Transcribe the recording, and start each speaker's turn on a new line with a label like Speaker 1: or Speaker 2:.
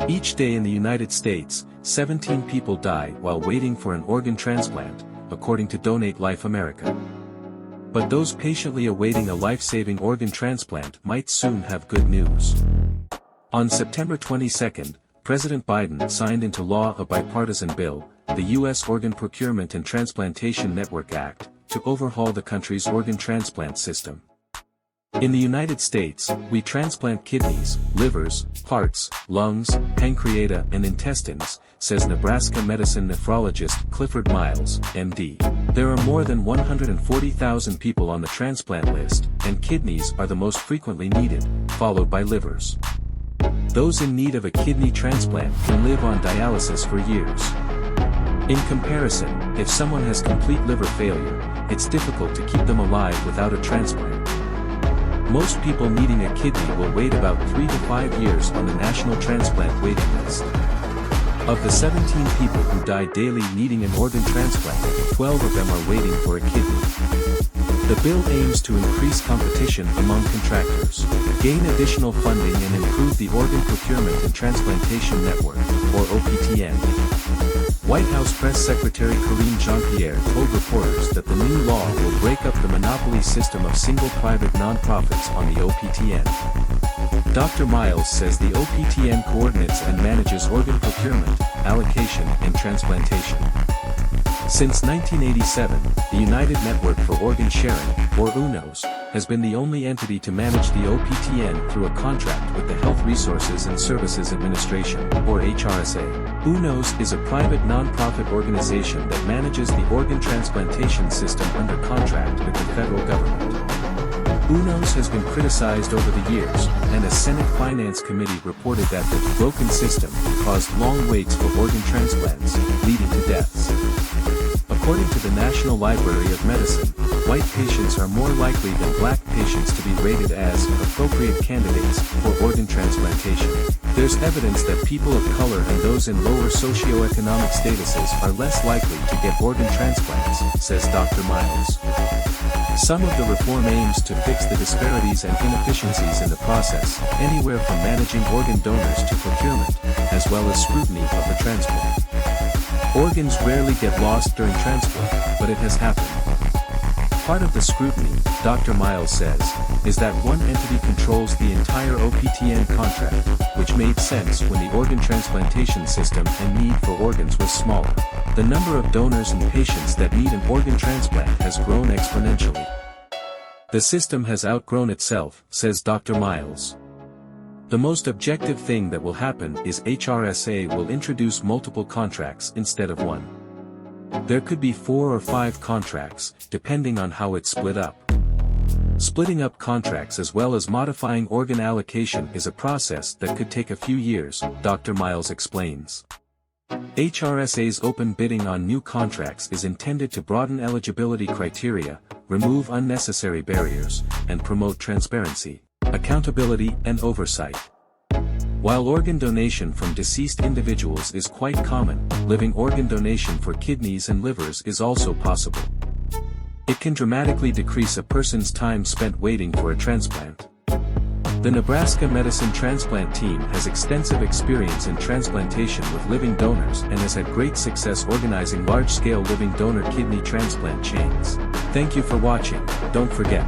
Speaker 1: Each day in the United States, 17 people die while waiting for an organ transplant, according to Donate Life America. But those patiently awaiting a life-saving organ transplant might soon have good news. On September 22, President Biden signed into law a bipartisan bill, the U.S. Organ Procurement and Transplantation Network Act, to overhaul the country's organ transplant system. In the United States, we transplant kidneys, livers, hearts, lungs, pancreata and intestines, says Nebraska medicine nephrologist Clifford Miles, MD. There are more than 140,000 people on the transplant list, and kidneys are the most frequently needed, followed by livers. Those in need of a kidney transplant can live on dialysis for years. In comparison, if someone has complete liver failure, it's difficult to keep them alive without a transplant. Most people needing a kidney will wait about 3 to 5 years on the national transplant waiting list. Of the 17 people who die daily needing an organ transplant, 12 of them are waiting for a kidney. The bill aims to increase competition among contractors, gain additional funding and improve the Organ Procurement and Transplantation Network, or OPTN. White House Press Secretary Karine Jean-Pierre told reporters that the new law will break up the monopoly system of single private nonprofits on the OPTN. Dr. Miles says the OPTN coordinates and manages organ procurement, allocation and transplantation. Since 1987, the United Network for Organ Sharing, or UNOS, has been the only entity to manage the OPTN through a contract with the Health Resources and Services Administration, or HRSA. UNOS is a private non-profit organization that manages the organ transplantation system under contract with the federal government. UNOS has been criticized over the years, and a Senate Finance Committee reported that the broken system caused long waits for organ transplants, leading to deaths. According to the National Library of Medicine, white patients are more likely than black patients to be rated as appropriate candidates for organ transplantation. There's evidence that people of color and those in lower socioeconomic statuses are less likely to get organ transplants, says Dr. Miles. Some of the reform aims to fix the disparities and inefficiencies in the process, anywhere from managing organ donors to procurement, as well as scrutiny of the transplant. Organs rarely get lost during transplant, but it has happened. Part of the scrutiny, Dr. Miles says, is that one entity controls the entire OPTN contract, which made sense when the organ transplantation system and need for organs was smaller. The number of donors and patients that need an organ transplant has grown exponentially. The system has outgrown itself, says Dr. Miles. The most objective thing that will happen is HRSA will introduce multiple contracts instead of one. There could be 4 or 5 contracts, depending on how it's split up. Splitting up contracts as well as modifying organ allocation is a process that could take a few years, Dr. Miles explains. HRSA's open bidding on new contracts is intended to broaden eligibility criteria, remove unnecessary barriers, and promote transparency, accountability and oversight. While organ donation from deceased individuals is quite common, living organ donation for kidneys and livers is also possible. It can dramatically decrease a person's time spent waiting for a transplant. The Nebraska Medicine Transplant Team has extensive experience in transplantation with living donors and has had great success organizing large-scale living donor kidney transplant chains. Thank you for watching. Don't forget